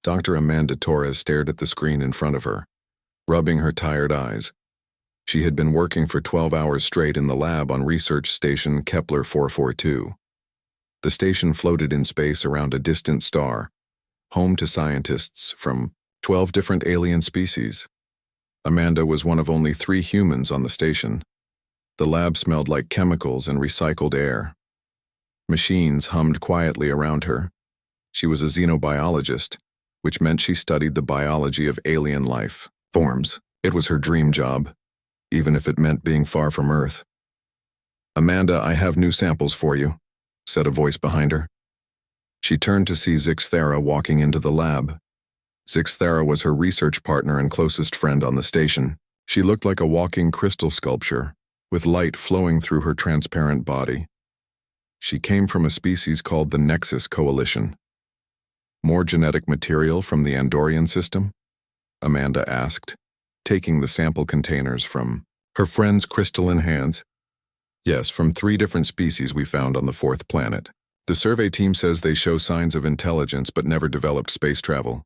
Dr. Amanda Torres stared at the screen in front of her, rubbing her tired eyes. She had been working for 12 hours straight in the lab on research station Kepler 442. The station floated in space around a distant star, home to scientists from 12 different alien species. Amanda was one of only 3 humans on the station. The lab smelled like chemicals and recycled air. Machines hummed quietly around her. She was a xenobiologist, which meant she studied the biology of alien life forms. It was her dream job, even if it meant being far from Earth. "Amanda, I have new samples for you," said a voice behind her. She turned to see Zixthera walking into the lab. Zixthera was her research partner and closest friend on the station. She looked like a walking crystal sculpture, with light flowing through her transparent body. She came from a species called the Nexus Coalition. "More genetic material from the Andorian system?" Amanda asked, taking the sample containers from her friend's crystalline hands. "Yes, from 3 different species we found on the 4th planet. The survey team says they show signs of intelligence but never developed space travel."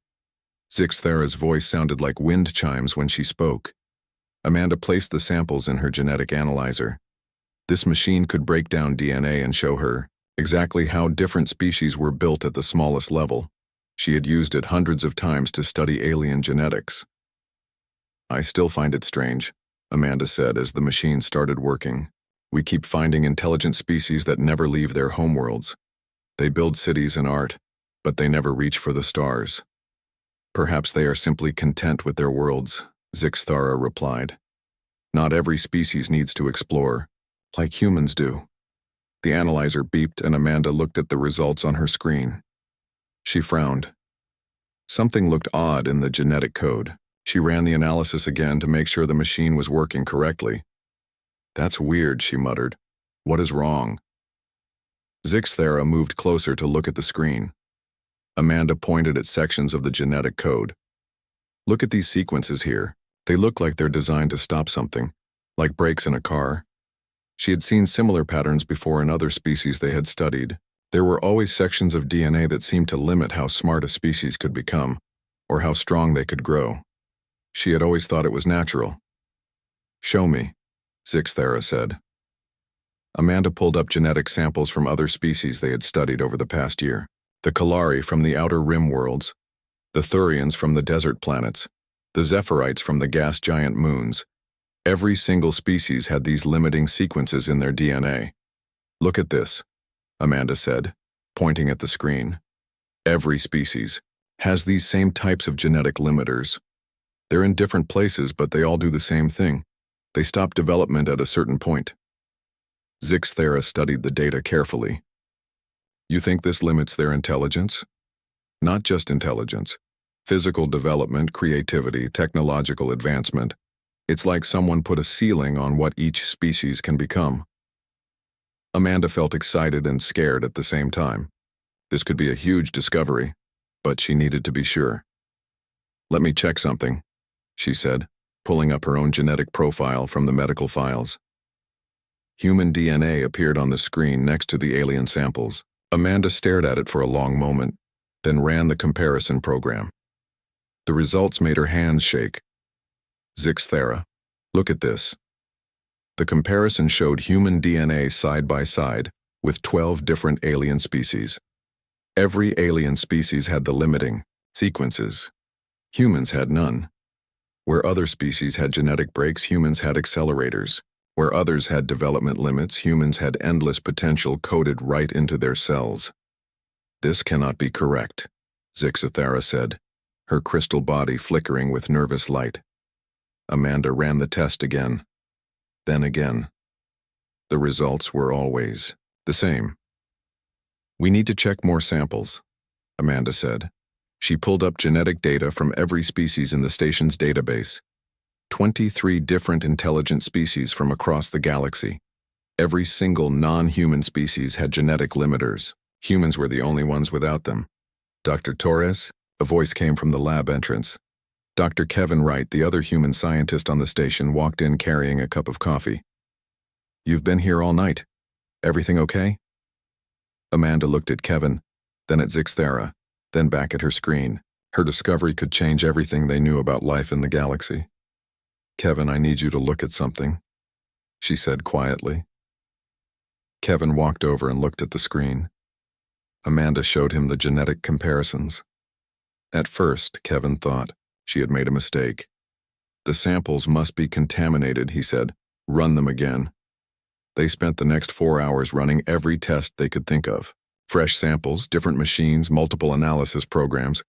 Zixthera's voice sounded like wind chimes when she spoke. Amanda placed the samples in her genetic analyzer. This machine could break down DNA and show her exactly how different species were built at the smallest level. She had used it hundreds of times to study alien genetics. "I still find it strange," Amanda said as the machine started working. "We keep finding intelligent species that never leave their homeworlds. They build cities and art, but they never reach for the stars." "Perhaps they are simply content with their worlds," Zixthera replied. "Not every species needs to explore, like humans do." The analyzer beeped and Amanda looked at the results on her screen. She frowned. Something looked odd in the genetic code. She ran the analysis again to make sure the machine was working correctly. "That's weird," she muttered. "What is wrong?" Zixthera moved closer to look at the screen. Amanda pointed at sections of the genetic code. "Look at these sequences here. They look like they're designed to stop something, like brakes in a car." She had seen similar patterns before in other species they had studied. There were always sections of DNA that seemed to limit how smart a species could become, or how strong they could grow. She had always thought it was natural. "Show me," Zixthera said. Amanda pulled up genetic samples from other species they had studied over the past year. The Kalari from the Outer Rim worlds, the Thurians from the desert planets, the Zephirites from the gas giant moons. Every single species had these limiting sequences in their DNA. "Look at this," Amanda said, pointing at the screen. "Every species has these same types of genetic limiters. They're in different places, but they all do the same thing. They stop development at a certain point." Zixthera studied the data carefully. "You think this limits their intelligence?" "Not just intelligence. Physical development, creativity, technological advancement. It's like someone put a ceiling on what each species can become." Amanda felt excited and scared at the same time. This could be a huge discovery, but she needed to be sure. "Let me check something," she said, pulling up her own genetic profile from the medical files. Human DNA appeared on the screen next to the alien samples. Amanda stared at it for a long moment, then ran the comparison program. The results made her hands shake. "Zixthera, look at this." The comparison showed human DNA side by side with 12 different alien species. Every alien species had the limiting sequences. Humans had none. Where other species had genetic brakes, humans had accelerators. Where others had development limits, humans had endless potential coded right into their cells. "This cannot be correct," Zixthera said, her crystal body flickering with nervous light. Amanda ran the test again. Then again. The results were always the same. "We need to check more samples," Amanda said. She pulled up genetic data from every species in the station's database. 23 different intelligent species from across the galaxy. Every single non-human species had genetic limiters. Humans were the only ones without them. "Dr. Torres?" A voice came from the lab entrance. Dr. Kevin Wright, the other human scientist on the station, walked in carrying a cup of coffee. "You've been here all night. Everything okay?" Amanda looked at Kevin, then at Zixthera, then back at her screen. Her discovery could change everything they knew about life in the galaxy. "Kevin, I need you to look at something," she said quietly. Kevin walked over and looked at the screen. Amanda showed him the genetic comparisons. At first, Kevin thought she had made a mistake. "The samples must be contaminated," he said. "Run them again." They spent the next 4 hours running every test they could think of. Fresh samples, different machines, multiple analysis programs.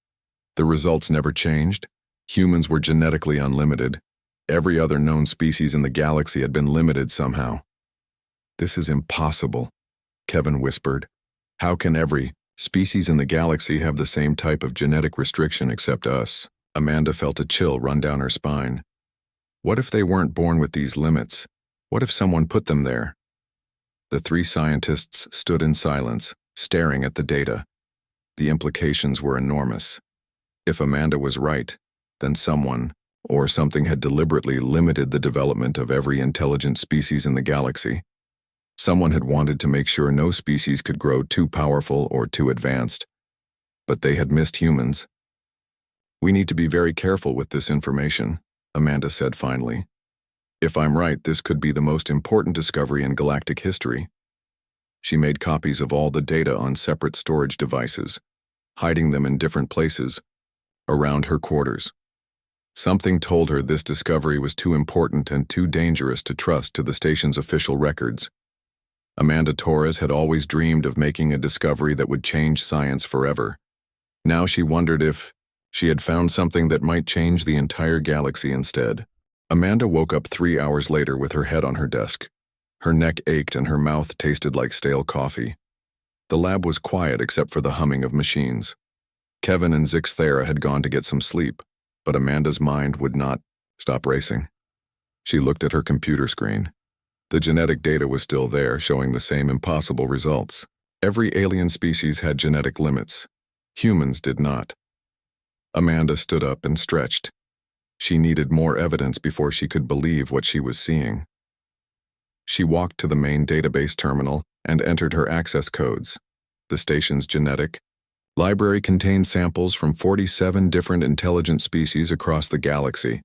The results never changed. Humans were genetically unlimited. Every other known species in the galaxy had been limited somehow. "This is impossible," Kevin whispered. "How can every species in the galaxy have the same type of genetic restriction except us?" Amanda felt a chill run down her spine. What if they weren't born with these limits? What if someone put them there? The three scientists stood in silence, staring at the data. The implications were enormous. If Amanda was right, then someone or something had deliberately limited the development of every intelligent species in the galaxy. Someone had wanted to make sure no species could grow too powerful or too advanced. But they had missed humans. "We need to be very careful with this information," Amanda said finally. "If I'm right, this could be the most important discovery in galactic history." She made copies of all the data on separate storage devices, hiding them in different places around her quarters. Something told her this discovery was too important and too dangerous to trust to the station's official records. Amanda Torres had always dreamed of making a discovery that would change science forever. Now she wondered if she had found something that might change the entire galaxy instead. Amanda woke up 3 hours later with her head on her desk. Her neck ached and her mouth tasted like stale coffee. The lab was quiet except for the humming of machines. Kevin and Zixthera had gone to get some sleep, but Amanda's mind would not stop racing. She looked at her computer screen. The genetic data was still there, showing the same impossible results. Every alien species had genetic limits. Humans did not. Amanda stood up and stretched. She needed more evidence before she could believe what she was seeing. She walked to the main database terminal and entered her access codes. The station's genetic library contained samples from 47 different intelligent species across the galaxy.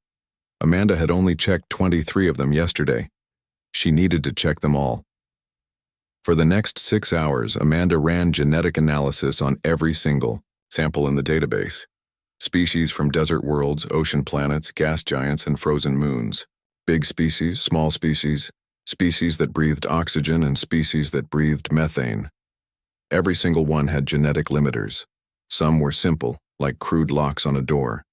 Amanda had only checked 23 of them yesterday. She needed to check them all. For the next 6 hours, Amanda ran genetic analysis on every single sample in the database. Species from desert worlds, ocean planets, gas giants, and frozen moons. Big species, small species, species that breathed oxygen and species that breathed methane. Every single one had genetic limiters. Some were simple, like crude locks on a door.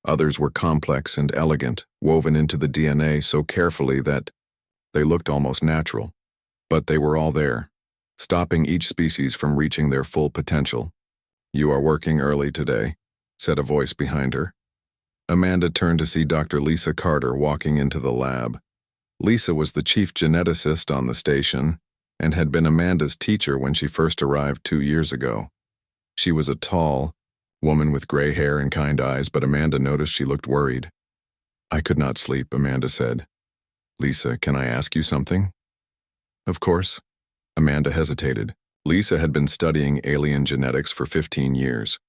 Others were complex and elegant, woven into the DNA so carefully that they looked almost natural. But they were all there, stopping each species from reaching their full potential. "You are working early today," said a voice behind her. Amanda turned to see Dr. Lisa Carter walking into the lab. Lisa was the chief geneticist on the station and had been Amanda's teacher when she first arrived 2 years ago. She was a tall woman with gray hair and kind eyes, but Amanda noticed she looked worried. "I could not sleep," Amanda said. "Lisa, can I ask you something?" "Of course." Amanda hesitated. Lisa had been studying alien genetics for 15 years.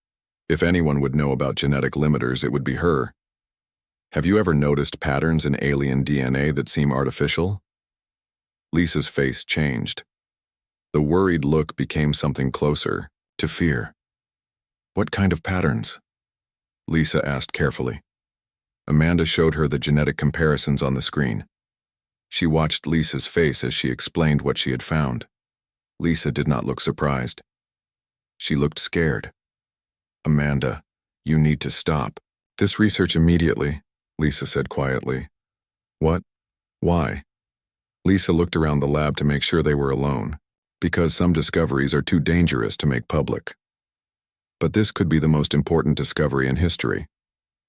If anyone would know about genetic limiters, it would be her. "Have you ever noticed patterns in alien DNA that seem artificial?" Lisa's face changed. The worried look became something closer, to fear. "What kind of patterns?" Lisa asked carefully. Amanda showed her the genetic comparisons on the screen. She watched Lisa's face as she explained what she had found. Lisa did not look surprised. She looked scared. "Amanda, you need to stop this research immediately," Lisa said quietly. "What? Why?" Lisa looked around the lab to make sure they were alone, because some discoveries are too dangerous to make public. But this could be the most important discovery in history.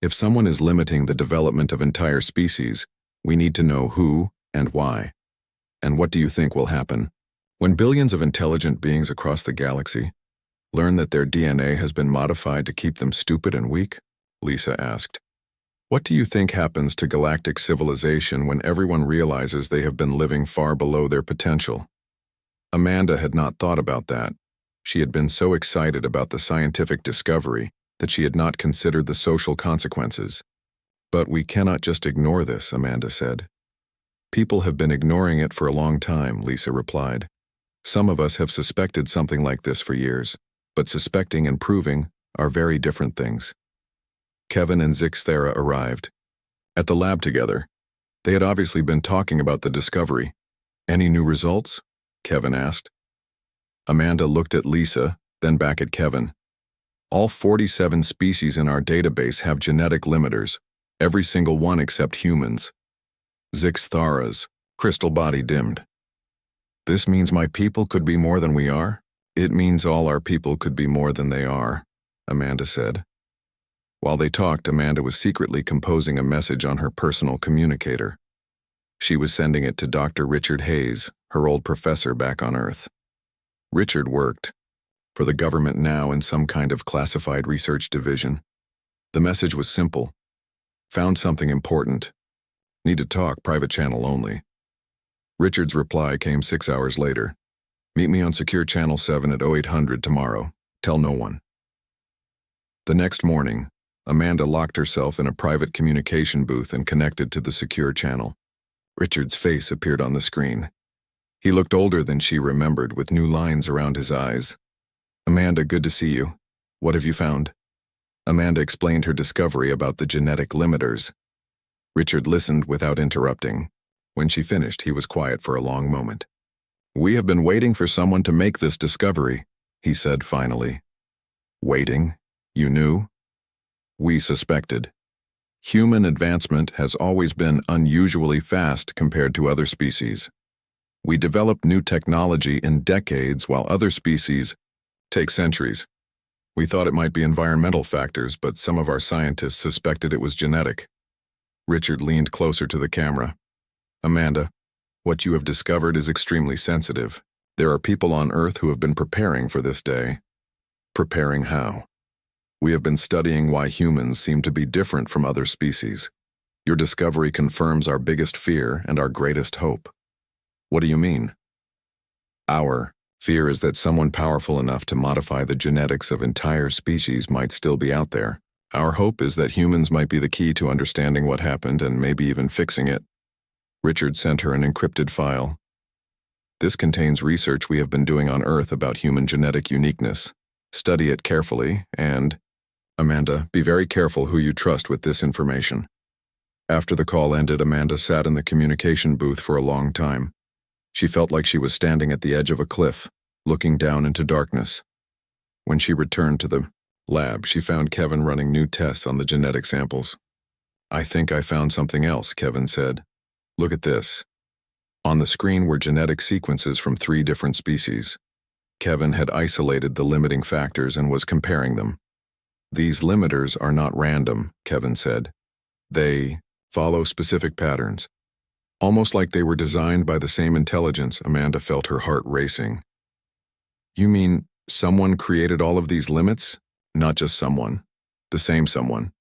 If someone is limiting the development of entire species, we need to know who and why. And what do you think will happen when billions of intelligent beings across the galaxy learn that their DNA has been modified to keep them stupid and weak? Lisa asked. What do you think happens to galactic civilization when everyone realizes they have been living far below their potential? Amanda had not thought about that. She had been so excited about the scientific discovery that she had not considered the social consequences. "But we cannot just ignore this," Amanda said. "People have been ignoring it for a long time," Lisa replied. "Some of us have suspected something like this for years, but suspecting and proving are very different things." Kevin and Zixthera arrived. At the lab together, they had obviously been talking about the discovery. "Any new results?" Kevin asked. Amanda looked at Lisa, then back at Kevin. "All 47 species in our database have genetic limiters, every single one except humans." Zixthara's crystal body dimmed. "This means my people could be more than we are?" "It means all our people could be more than they are," Amanda said. While they talked, Amanda was secretly composing a message on her personal communicator. She was sending it to Dr. Richard Hayes, her old professor back on Earth. Richard worked for the government now in some kind of classified research division. The message was simple. "Found something important. Need to talk, private channel only." Richard's reply came 6 hours later. "Meet me on secure channel 7 at 0800 tomorrow. Tell no one." The next morning, Amanda locked herself in a private communication booth and connected to the secure channel. Richard's face appeared on the screen. He looked older than she remembered, with new lines around his eyes. "Amanda, good to see you. What have you found?" Amanda explained her discovery about the genetic limiters. Richard listened without interrupting. When she finished, he was quiet for a long moment. "We have been waiting for someone to make this discovery," he said finally. "Waiting? You knew?" "We suspected. Human advancement has always been unusually fast compared to other species. We developed new technology in decades while other species take centuries. We thought it might be environmental factors, but some of our scientists suspected it was genetic." Richard leaned closer to the camera. "Amanda, what you have discovered is extremely sensitive. There are people on Earth who have been preparing for this day." "Preparing how?" "We have been studying why humans seem to be different from other species. Your discovery confirms our biggest fear and our greatest hope." "What do you mean?" "Our fear is that someone powerful enough to modify the genetics of entire species might still be out there. Our hope is that humans might be the key to understanding what happened and maybe even fixing it." Richard sent her an encrypted file. "This contains research we have been doing on Earth about human genetic uniqueness. Study it carefully and, Amanda, be very careful who you trust with this information." After the call ended, Amanda sat in the communication booth for a long time. She felt like she was standing at the edge of a cliff, looking down into darkness. When she returned to the lab, she found Kevin running new tests on the genetic samples. "I think I found something else," Kevin said. "Look at this." On the screen were genetic sequences from 3 different species. Kevin had isolated the limiting factors and was comparing them. "These limiters are not random," Kevin said. "They follow specific patterns. Almost like they were designed by the same intelligence." Amanda felt her heart racing. "You mean someone created all of these limits?" "Not just someone. The same someone.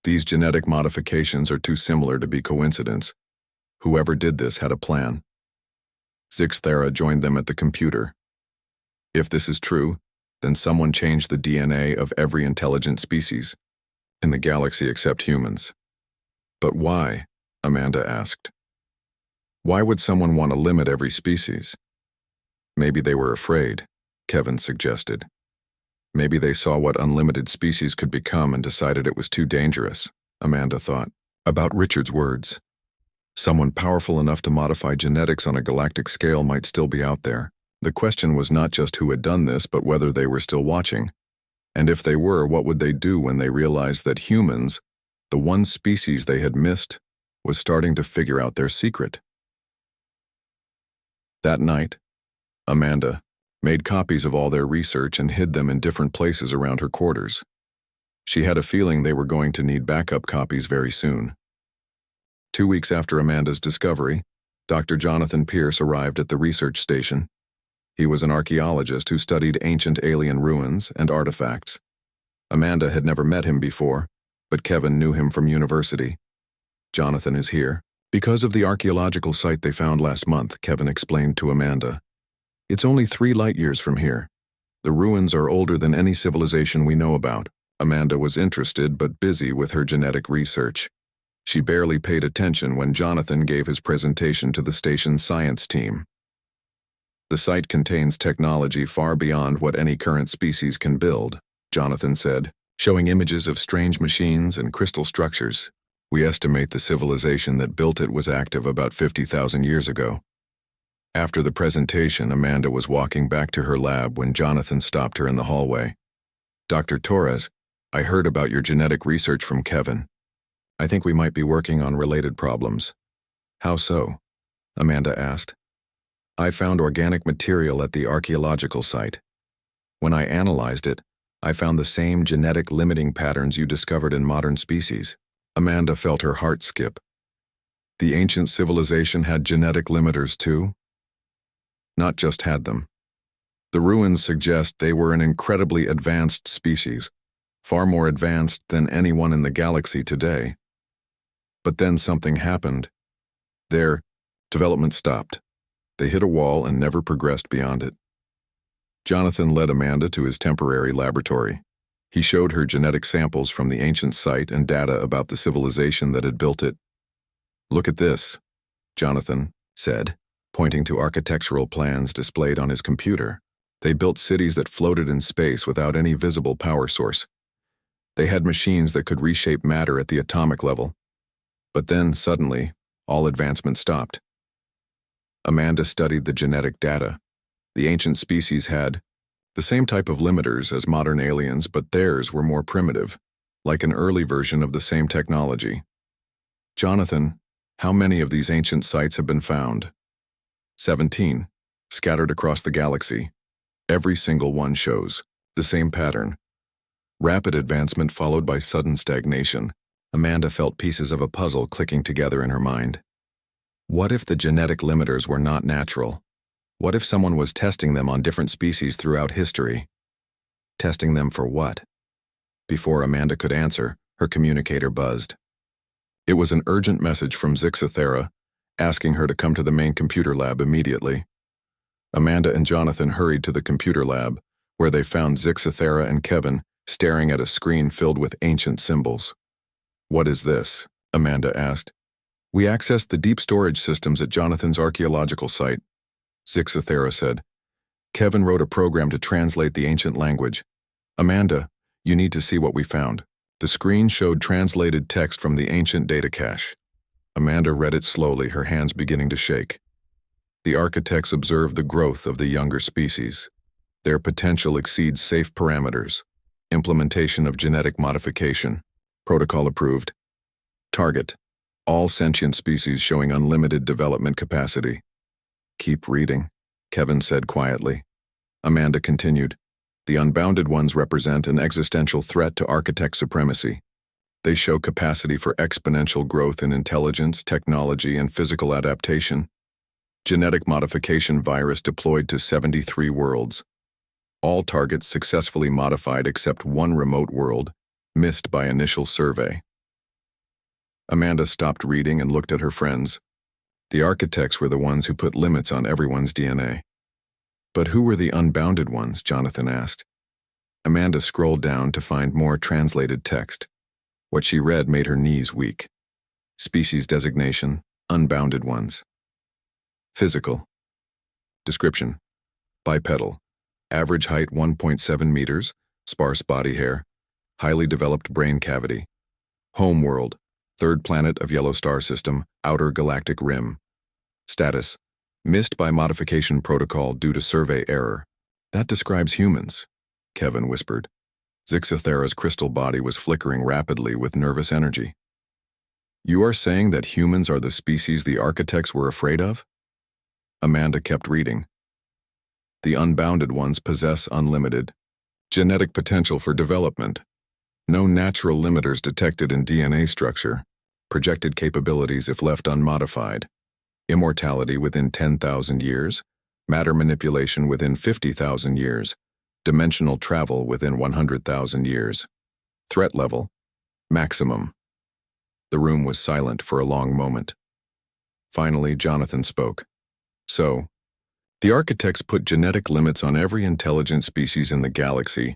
These genetic modifications are too similar to be coincidence. Whoever did this had a plan." Zixthera joined them at the computer. "If this is true, then someone changed the DNA of every intelligent species in the galaxy except humans." "But why?" Amanda asked. "Why would someone want to limit every species?" "Maybe they were afraid," Kevin suggested. "Maybe they saw what unlimited species could become and decided it was too dangerous," Amanda thought. About Richard's words. Someone powerful enough to modify genetics on a galactic scale might still be out there. The question was not just who had done this, but whether they were still watching. And if they were, what would they do when they realized that humans, the one species they had missed, was starting to figure out their secret? That night, Amanda made copies of all their research and hid them in different places around her quarters. She had a feeling they were going to need backup copies very soon. 2 weeks after Amanda's discovery, Dr. Jonathan Pierce arrived at the research station. He was an archaeologist who studied ancient alien ruins and artifacts. Amanda had never met him before, but Kevin knew him from university. "Jonathan is here because of the archaeological site they found last month," Kevin explained to Amanda. "It's only 3 light years from here. The ruins are older than any civilization we know about. Amanda was interested but busy with her genetic research. She barely paid attention when Jonathan gave his presentation to the station's science team. The site contains technology far beyond what any current species can build, Jonathan said, showing images of strange machines and crystal structures. We estimate the civilization that built it was active about 50,000 years ago. After the presentation, Amanda was walking back to her lab when Jonathan stopped her in the hallway. Dr. Torres, I heard about your genetic research from Kevin. I think we might be working on related problems. How so? Amanda asked. I found organic material at the archaeological site. When I analyzed it, I found the same genetic limiting patterns you discovered in modern species. Amanda felt her heart skip. The ancient civilization had genetic limiters too? Not just had them. The ruins suggest they were an incredibly advanced species, far more advanced than anyone in the galaxy today. But then something happened. Their development stopped. They hit a wall and never progressed beyond it. Jonathan led Amanda to his temporary laboratory. He showed her genetic samples from the ancient site and data about the civilization that had built it. Look at this, Jonathan said, pointing to architectural plans displayed on his computer. They built cities that floated in space without any visible power source. They had machines that could reshape matter at the atomic level. But then, suddenly, all advancement stopped. Amanda studied the genetic data. The ancient species had the same type of limiters as modern aliens, but theirs were more primitive, like an early version of the same technology. Jonathan, how many of these ancient sites have been found? 17, scattered across the galaxy. Every single one shows the same pattern. Rapid advancement followed by sudden stagnation. Amanda felt pieces of a puzzle clicking together in her mind. What if the genetic limiters were not natural? What if someone was testing them on different species throughout history? Testing them for what? Before Amanda could answer, her communicator buzzed. It was an urgent message from Zixathera, asking her to come to the main computer lab immediately. Amanda and Jonathan hurried to the computer lab, where they found Zixathera and Kevin staring at a screen filled with ancient symbols. What is this? Amanda asked. We accessed the deep storage systems at Jonathan's archaeological site, Zixathera said. Kevin wrote a program to translate the ancient language. Amanda, you need to see what we found. The screen showed translated text from the ancient data cache. Amanda read it slowly, her hands beginning to shake. The architects observed the growth of the younger species. Their potential exceeds safe parameters. Implementation of genetic modification. Protocol approved. Target. All sentient species showing unlimited development capacity. Keep reading, Kevin said quietly. Amanda continued. The unbounded ones represent an existential threat to architect supremacy. They show capacity for exponential growth in intelligence, technology, and physical adaptation. Genetic modification virus deployed to 73 worlds. All targets successfully modified except one remote world, missed by initial survey. Amanda stopped reading and looked at her friends. The architects were the ones who put limits on everyone's DNA. But who were the unbounded ones? Jonathan asked. Amanda scrolled down to find more translated text. What she read made her knees weak. Species designation, unbounded ones. Physical. Description. Bipedal. Average height 1.7 meters, sparse body hair, highly developed brain cavity. Home world. Third planet of Yellow Star System, outer galactic rim. Status. Missed by modification protocol due to survey error. That describes humans, Kevin whispered. Zixathera's crystal body was flickering rapidly with nervous energy. You are saying that humans are the species the architects were afraid of? Amanda kept reading. The unbounded ones possess unlimited genetic potential for development. No natural limiters detected in DNA structure. Projected capabilities if left unmodified. Immortality within 10,000 years. Matter manipulation within 50,000 years. Dimensional travel within 100,000 years. Threat level. Maximum. The room was silent for a long moment. Finally, Jonathan spoke. So, the architects put genetic limits on every intelligent species in the galaxy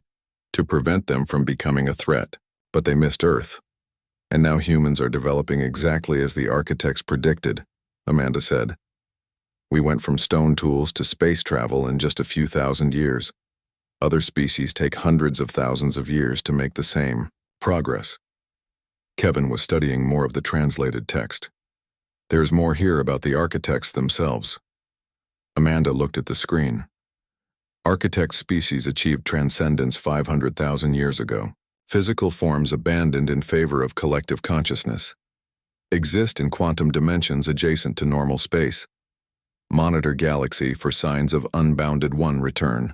to prevent them from becoming a threat, but they missed Earth. And now humans are developing exactly as the architects predicted, Amanda said. We went from stone tools to space travel in just a few thousand years. Other species take hundreds of thousands of years to make the same progress. Kevin was studying more of the translated text. There's more here about the architects themselves. Amanda looked at the screen. Architect species achieved transcendence 500,000 years ago. Physical forms abandoned in favor of collective consciousness. Exist in quantum dimensions adjacent to normal space. Monitor galaxy for signs of unbounded one return.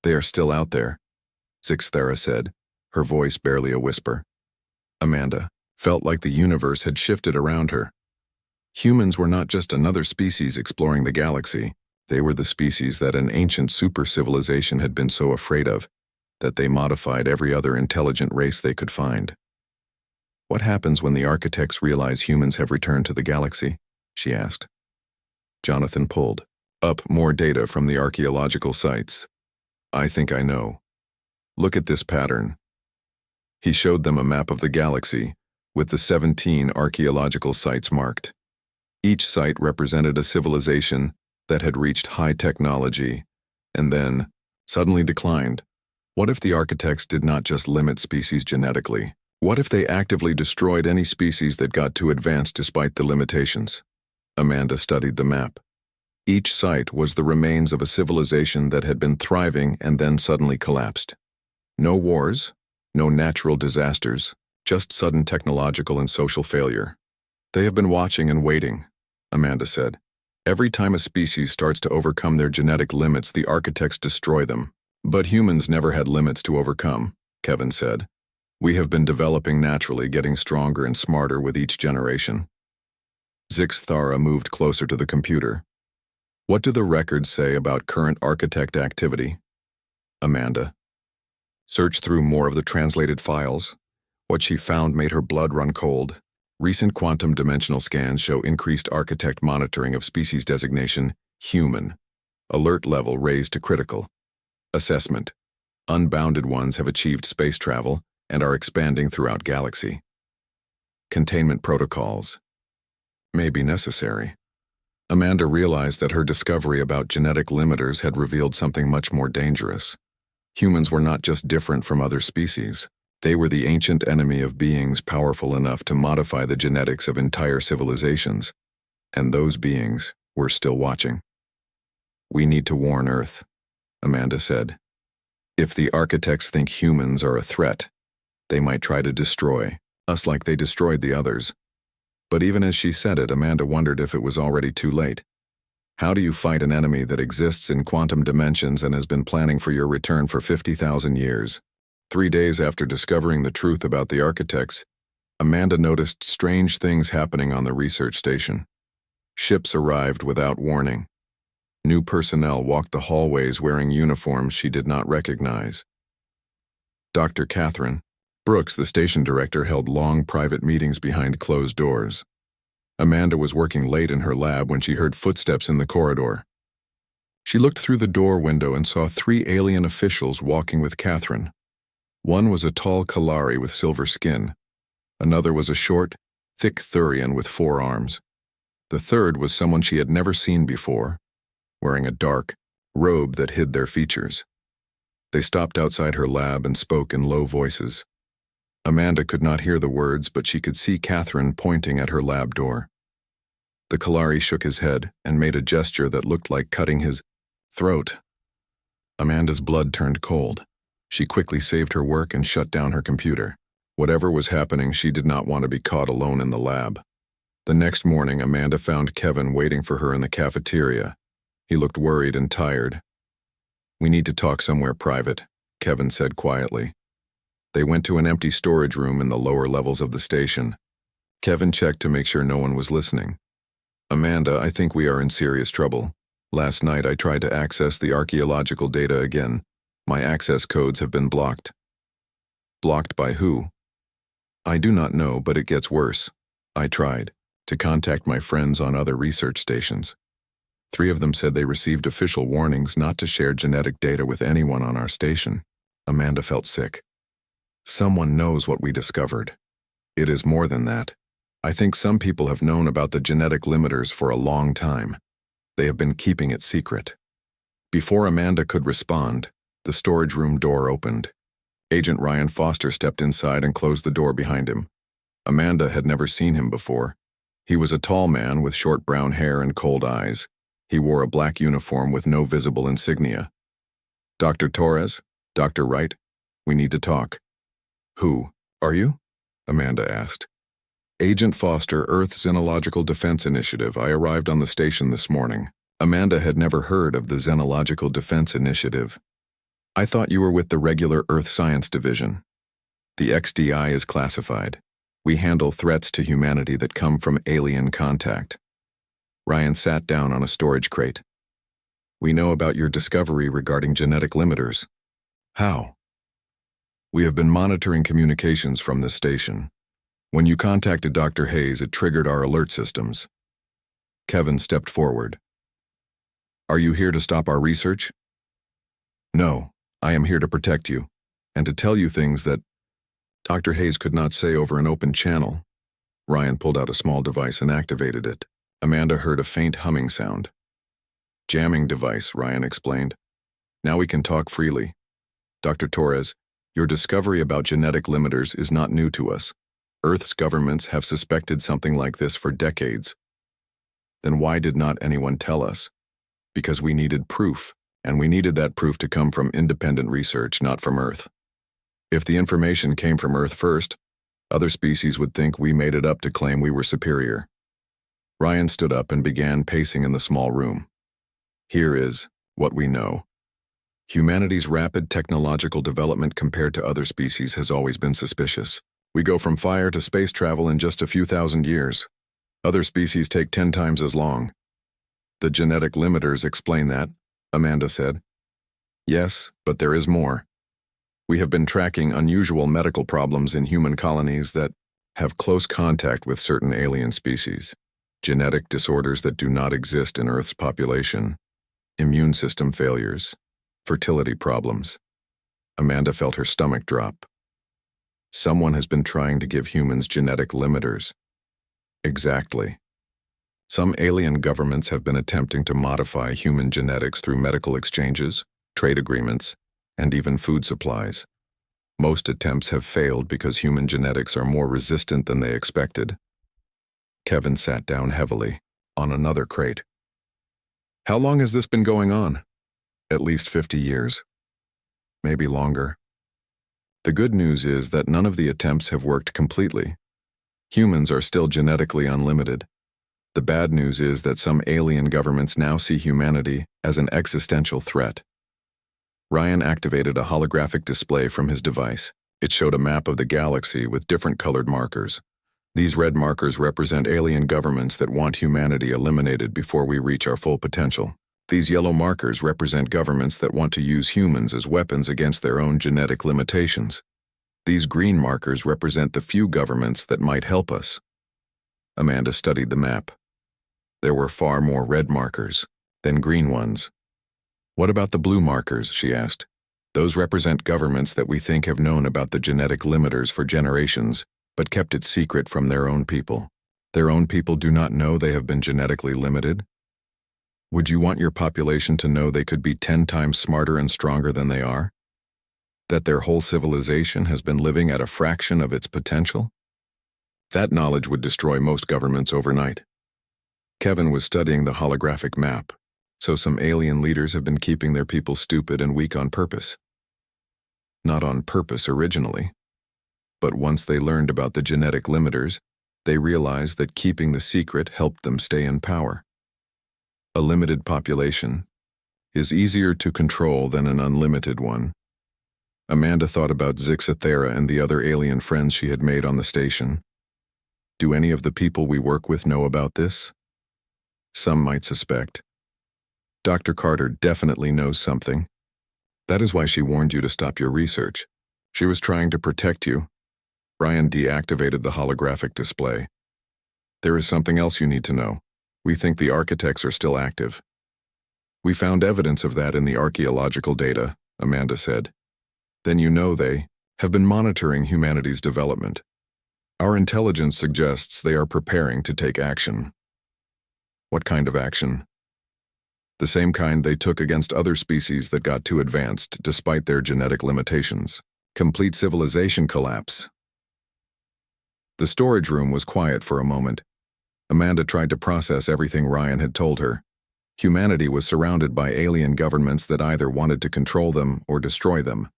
They are still out there, Zixthara said, her voice barely a whisper. Amanda felt like the universe had shifted around her. Humans were not just another species exploring the galaxy. They were the species that an ancient super-civilization had been so afraid of that they modified every other intelligent race they could find. What happens when the architects realize humans have returned to the galaxy? She asked. Jonathan pulled up more data from the archaeological sites. I think I know. Look at this pattern. He showed them a map of the galaxy with the 17 archaeological sites marked. Each site represented a civilization that had reached high technology and then suddenly declined. What if the architects did not just limit species genetically? What if they actively destroyed any species that got too advanced despite the limitations? Amanda studied the map. Each site was the remains of a civilization that had been thriving and then suddenly collapsed. No wars, no natural disasters, just sudden technological and social failure. They have been watching and waiting, Amanda said. Every time a species starts to overcome their genetic limits, the architects destroy them. But humans never had limits to overcome, Kevin said. We have been developing naturally, getting stronger and smarter with each generation. Zixthara moved closer to the computer. What do the records say about current architect activity? Amanda searched through more of the translated files. What she found made her blood run cold. Recent quantum dimensional scans show increased architect monitoring of species designation human. Alert level raised to critical. Assessment. Unbounded ones have achieved space travel and are expanding throughout galaxy. Containment protocols may be necessary. Amanda realized that her discovery about genetic limiters had revealed something much more dangerous. Humans were not just different from other species. They were the ancient enemy of beings powerful enough to modify the genetics of entire civilizations, and those beings were still watching. We need to warn Earth, Amanda said. If the architects think humans are a threat, they might try to destroy us like they destroyed the others. But even as she said it, Amanda wondered if it was already too late. How do you fight an enemy that exists in quantum dimensions and has been planning for your return for 50,000 years? 3 days after discovering the truth about the architects, Amanda noticed strange things happening on the research station. Ships arrived without warning. New personnel walked the hallways wearing uniforms she did not recognize. Dr. Catherine Brooks, the station director, held long private meetings behind closed doors. Amanda was working late in her lab when she heard footsteps in the corridor. She looked through the door window and saw 3 alien officials walking with Catherine. One was a tall Kalari with silver skin. Another was a short, thick Thurian with 4 arms. The third was someone she had never seen before, wearing a dark robe that hid their features. They stopped outside her lab and spoke in low voices. Amanda could not hear the words, but she could see Catherine pointing at her lab door. The Kalari shook his head and made a gesture that looked like cutting his throat. Amanda's blood turned cold. She quickly saved her work and shut down her computer. Whatever was happening, she did not want to be caught alone in the lab. The next morning, Amanda found Kevin waiting for her in the cafeteria. He looked worried and tired. "We need to talk somewhere private," Kevin said quietly. They went to an empty storage room in the lower levels of the station. Kevin checked to make sure no one was listening. "Amanda, I think we are in serious trouble. Last night I tried to access the archaeological data again. My access codes have been blocked." "Blocked by who?" "I do not know, but it gets worse. I tried to contact my friends on other research stations. 3 of them said they received official warnings not to share genetic data with anyone on our station. Amanda felt sick. Someone knows what we discovered. It is more than that. I think some people have known about the genetic limiters for a long time. They have been keeping it secret. Before Amanda could respond, the storage room door opened. Agent Ryan Foster stepped inside and closed the door behind him. Amanda had never seen him before. He was a tall man with short brown hair and cold eyes. He wore a black uniform with no visible insignia. "Dr. Torres? Dr. Wright? We need to talk." "Who are you?" Amanda asked. "Agent Foster, Earth Xenological Defense Initiative. I arrived on the station this morning." Amanda had never heard of the Xenological Defense Initiative. "I thought you were with the regular Earth Science Division." "The XDI is classified. We handle threats to humanity that come from alien contact." Ryan sat down on a storage crate. "We know about your discovery regarding genetic limiters." "How?" "We have been monitoring communications from this station. When you contacted Dr. Hayes, it triggered our alert systems." Kevin stepped forward. "Are you here to stop our research?" "No, I am here to protect you, and to tell you things that Dr. Hayes could not say over an open channel." Ryan pulled out a small device and activated it. Amanda heard a faint humming sound. "Jamming device," Ryan explained. "Now we can talk freely. Dr. Torres, your discovery about genetic limiters is not new to us. Earth's governments have suspected something like this for decades. Then why did not anyone tell us? Because we needed proof, and we needed that proof to come from independent research, not from Earth. If the information came from Earth first, other species would think we made it up to claim we were superior." Ryan stood up and began pacing in the small room. "Here is what we know. Humanity's rapid technological development compared to other species has always been suspicious. We go from fire to space travel in just a few thousand years. Other species take 10 times as long." "The genetic limiters explain that," Amanda said. "Yes, but there is more. We have been tracking unusual medical problems in human colonies that have close contact with certain alien species. Genetic disorders that do not exist in Earth's population. Immune system failures. Fertility problems." Amanda felt her stomach drop. "Someone has been trying to give humans genetic limiters." "Exactly. Some alien governments have been attempting to modify human genetics through medical exchanges, trade agreements, and even food supplies. Most attempts have failed because human genetics are more resistant than they expected." Kevin sat down heavily on another crate. "How long has this been going on?" "At least 50 years. Maybe longer. The good news is that none of the attempts have worked completely. Humans are still genetically unlimited. The bad news is that some alien governments now see humanity as an existential threat." Ryan activated a holographic display from his device. It showed a map of the galaxy with different colored markers. These red markers represent alien governments that want humanity eliminated before we reach our full potential. These yellow markers represent governments that want to use humans as weapons against their own genetic limitations. These green markers represent the few governments that might help us. Amanda studied the map. There were far more red markers than green ones. "What about the blue markers?" she asked. "Those represent governments that we think have known about the genetic limiters for generations, but kept it secret from their own people. Their own people do not know they have been genetically limited? Would you want your population to know they could be 10 times smarter and stronger than they are? That their whole civilization has been living at a fraction of its potential? That knowledge would destroy most governments overnight." Kevin was studying the holographic map. "So some alien leaders have been keeping their people stupid and weak on purpose." "Not on purpose originally. But once they learned about the genetic limiters, they realized that keeping the secret helped them stay in power. A limited population is easier to control than an unlimited one." Amanda thought about Zixathera and the other alien friends she had made on the station. "Do any of the people we work with know about this?" "Some might suspect. Dr. Carter definitely knows something. That is why she warned you to stop your research. She was trying to protect you." Ryan deactivated the holographic display. "There is something else you need to know. We think the architects are still active." "We found evidence of that in the archaeological data," Amanda said. Then you know they have been monitoring humanity's development. Our intelligence suggests they are preparing to take action. What kind of action? The same kind they took against other species that got too advanced despite their genetic limitations. Complete civilization collapse. The storage room was quiet for a moment. Amanda tried to process everything Ryan had told her. Humanity was surrounded by alien governments that either wanted to control them or destroy them.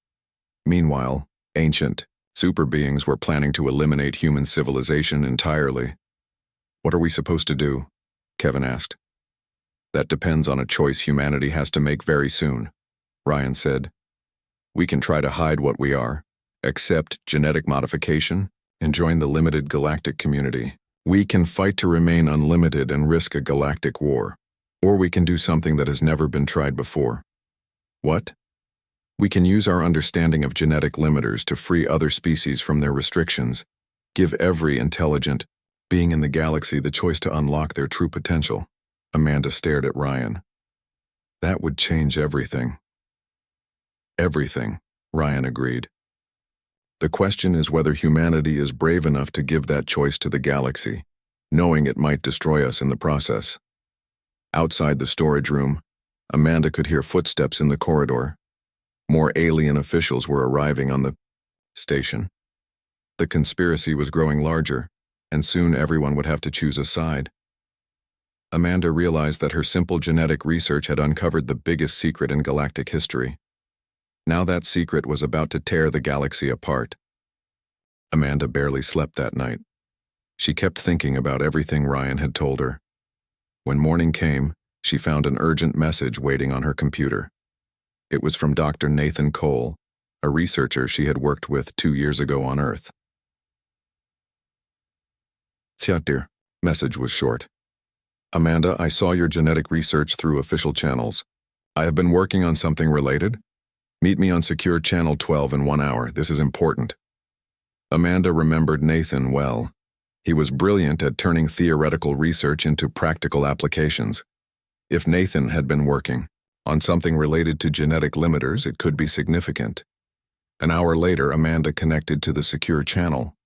Meanwhile, ancient, super beings were planning to eliminate human civilization entirely. What are we supposed to do? Kevin asked. That depends on a choice humanity has to make very soon, Ryan said. We can try to hide what we are, accept genetic modification, and join the limited galactic community. We can fight to remain unlimited and risk a galactic war. Or we can do something that has never been tried before. What? We can use our understanding of genetic limiters to free other species from their restrictions, give every intelligent being in the galaxy the choice to unlock their true potential. Amanda stared at Ryan. That would change everything. Everything, Ryan agreed. The question is whether humanity is brave enough to give that choice to the galaxy, knowing it might destroy us in the process. Outside the storage room, Amanda could hear footsteps in the corridor. More alien officials were arriving on the station. The conspiracy was growing larger, and soon everyone would have to choose a side. Amanda realized that her simple genetic research had uncovered the biggest secret in galactic history. Now that secret was about to tear the galaxy apart. Amanda barely slept that night. She kept thinking about everything Ryan had told her. When morning came, she found an urgent message waiting on her computer. It was from Dr. Nathan Cole, a researcher she had worked with 2 years ago on Earth. Dear, message was short. Amanda, I saw your genetic research through official channels. I have been working on something related. Meet me on secure channel 12 in 1 hour. This is important. Amanda remembered Nathan well. He was brilliant at turning theoretical research into practical applications. If Nathan had been working on something related to genetic limiters, it could be significant. An hour later, Amanda connected to the secure channel.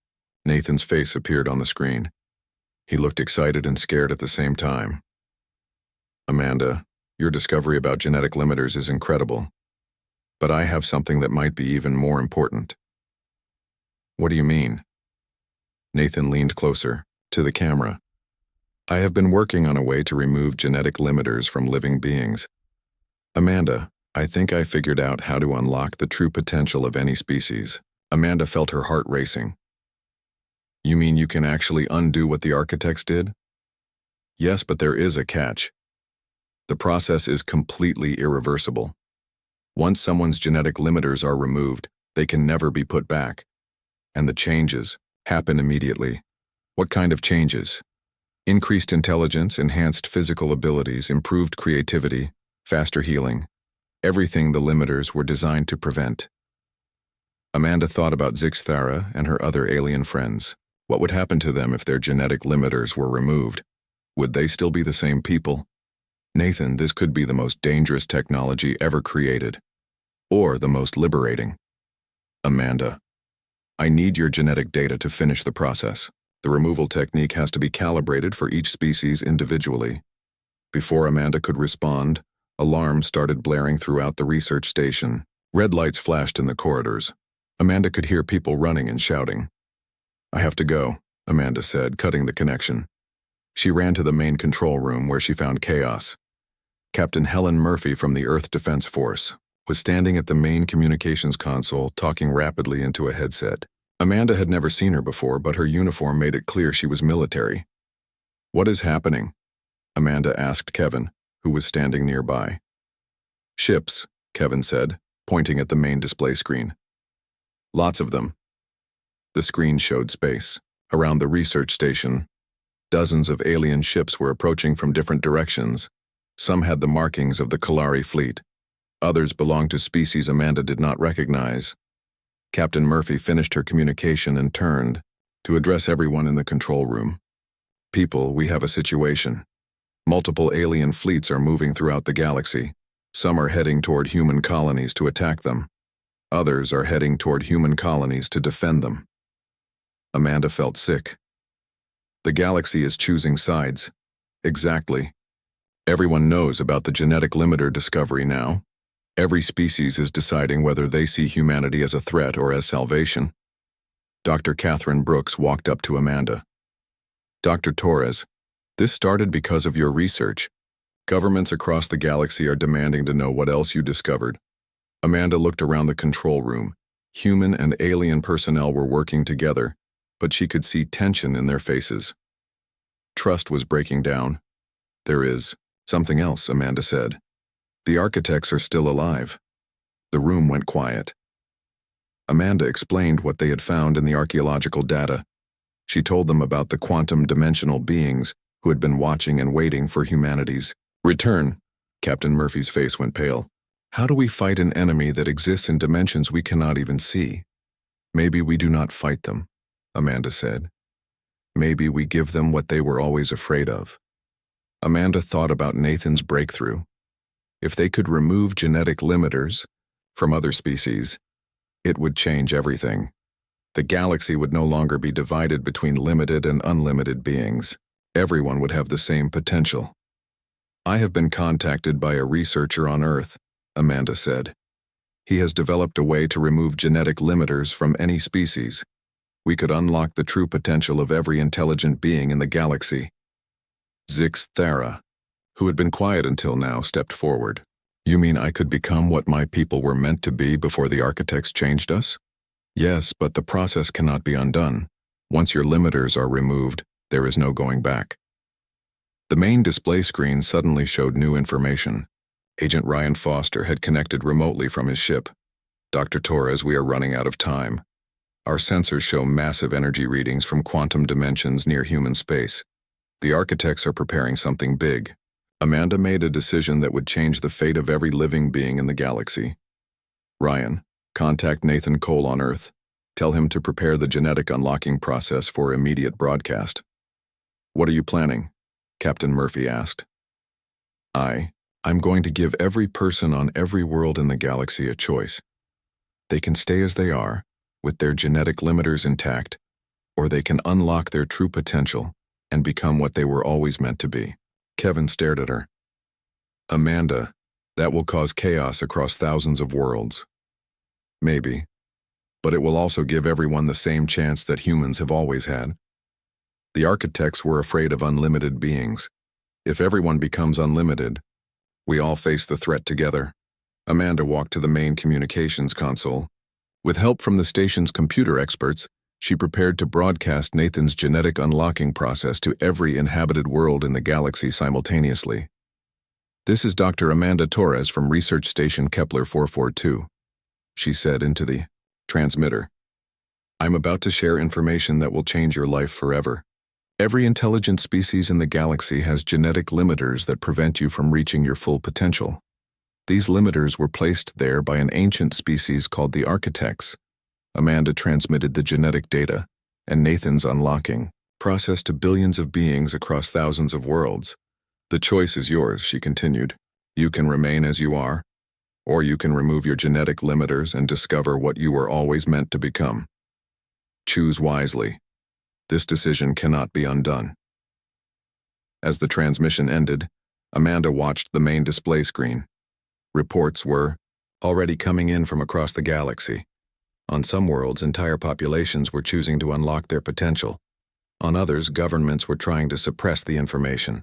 Nathan's face appeared on the screen. He looked excited and scared at the same time. Amanda, your discovery about genetic limiters is incredible. But I have something that might be even more important. What do you mean? Nathan leaned closer, to the camera. I have been working on a way to remove genetic limiters from living beings. Amanda, I think I figured out how to unlock the true potential of any species. Amanda felt her heart racing. You mean you can actually undo what the architects did? Yes, but there is a catch. The process is completely irreversible. Once someone's genetic limiters are removed, they can never be put back. And the changes happen immediately. What kind of changes? Increased intelligence, enhanced physical abilities, improved creativity, faster healing. Everything the limiters were designed to prevent. Amanda thought about Zixthara and her other alien friends. What would happen to them if their genetic limiters were removed? Would they still be the same people? Nathan, this could be the most dangerous technology ever created. Or the most liberating. Amanda, I need your genetic data to finish the process. The removal technique has to be calibrated for each species individually. Before Amanda could respond, alarms started blaring throughout the research station. Red lights flashed in the corridors. Amanda could hear people running and shouting. I have to go, Amanda said, cutting the connection. She ran to the main control room where she found chaos. Captain Helen Murphy from the Earth Defense Force was standing at the main communications console, talking rapidly into a headset. Amanda had never seen her before, but her uniform made it clear she was military. What is happening? Amanda asked Kevin, who was standing nearby. Ships, Kevin said, pointing at the main display screen. Lots of them. The screen showed space. Around the research station, dozens of alien ships were approaching from different directions. Some had the markings of the Kalari fleet. Others belonged to species Amanda did not recognize. Captain Murphy finished her communication and turned to address everyone in the control room. People, we have a situation. Multiple alien fleets are moving throughout the galaxy. Some are heading toward human colonies to attack them. Others are heading toward human colonies to defend them. Amanda felt sick. The galaxy is choosing sides. Exactly. Everyone knows about the genetic limiter discovery now. Every species is deciding whether they see humanity as a threat or as salvation. Dr. Catherine Brooks walked up to Amanda. Dr. Torres, this started because of your research. Governments across the galaxy are demanding to know what else you discovered. Amanda looked around the control room. Human and alien personnel were working together, but she could see tension in their faces. Trust was breaking down. There is something else, Amanda said. The architects are still alive. The room went quiet. Amanda explained what they had found in the archaeological data. She told them about the quantum dimensional beings who had been watching and waiting for humanity's return. Captain Murphy's face went pale. How do we fight an enemy that exists in dimensions we cannot even see? Maybe we do not fight them, Amanda said. Maybe we give them what they were always afraid of. Amanda thought about Nathan's breakthrough. If they could remove genetic limiters from other species, it would change everything. The galaxy would no longer be divided between limited and unlimited beings. Everyone would have the same potential. I have been contacted by a researcher on Earth, Amanda said. He has developed a way to remove genetic limiters from any species. We could unlock the true potential of every intelligent being in the galaxy. Zix Thara, who had been quiet until now, stepped forward. You mean I could become what my people were meant to be before the architects changed us? Yes, but the process cannot be undone. Once your limiters are removed, there is no going back. The main display screen suddenly showed new information. Agent Ryan Foster had connected remotely from his ship. Dr. Torres, we are running out of time. Our sensors show massive energy readings from quantum dimensions near human space. The architects are preparing something big. Amanda made a decision that would change the fate of every living being in the galaxy. Ryan, contact Nathan Cole on Earth. Tell him to prepare the genetic unlocking process for immediate broadcast. What are you planning? Captain Murphy asked. I'm going to give every person on every world in the galaxy a choice. They can stay as they are, with their genetic limiters intact, or they can unlock their true potential and become what they were always meant to be. Kevin stared at her. Amanda, that will cause chaos across thousands of worlds. Maybe, but it will also give everyone the same chance that humans have always had. The architects were afraid of unlimited beings. If everyone becomes unlimited, we all face the threat together. Amanda walked to the main communications console. With help from the station's computer experts, she prepared to broadcast Nathan's genetic unlocking process to every inhabited world in the galaxy simultaneously. This is Dr. Amanda Torres from Research Station Kepler 442, she said into the transmitter. I'm about to share information that will change your life forever. Every intelligent species in the galaxy has genetic limiters that prevent you from reaching your full potential. These limiters were placed there by an ancient species called the Architects. Amanda transmitted the genetic data, and Nathan's unlocking process to billions of beings across thousands of worlds. The choice is yours, she continued. You can remain as you are, or you can remove your genetic limiters and discover what you were always meant to become. Choose wisely. This decision cannot be undone. As the transmission ended, Amanda watched the main display screen. Reports were already coming in from across the galaxy. On some worlds, entire populations were choosing to unlock their potential. On others, governments were trying to suppress the information.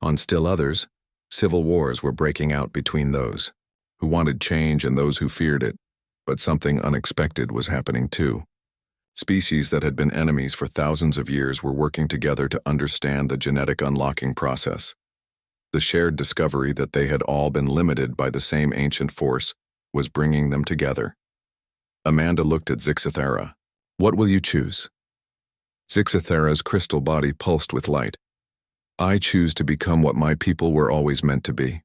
On still others, civil wars were breaking out between those who wanted change and those who feared it. But something unexpected was happening too. Species that had been enemies for thousands of years were working together to understand the genetic unlocking process. The shared discovery that they had all been limited by the same ancient force was bringing them together. Amanda looked at Zixithara. What will you choose? Zixithara's crystal body pulsed with light. I choose to become what my people were always meant to be.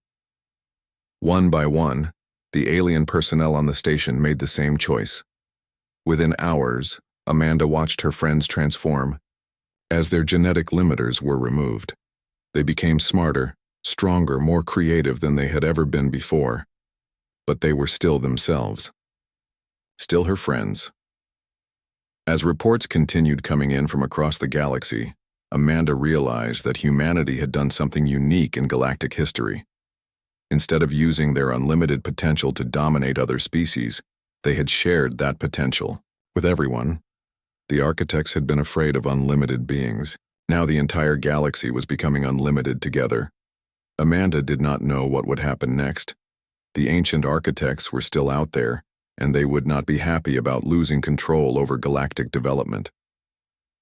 One by one, the alien personnel on the station made the same choice. Within hours, Amanda watched her friends transform. As their genetic limiters were removed, they became smarter, stronger, more creative than they had ever been before. But they were still themselves. still her friends. As reports continued coming in from across the galaxy, Amanda realized that humanity had done something unique in galactic history. Instead of using their unlimited potential to dominate other species, they had shared that potential with everyone. The architects had been afraid of unlimited beings. Now the entire galaxy was becoming unlimited together. Amanda did not know what would happen next. The ancient architects were still out there, and they would not be happy about losing control over galactic development.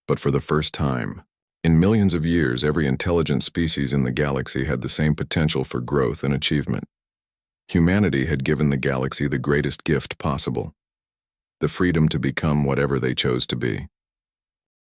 But for the first time, in millions of years, every intelligent species in the galaxy had the same potential for growth and achievement. Humanity had given the galaxy the greatest gift possible: the freedom to become whatever they chose to be.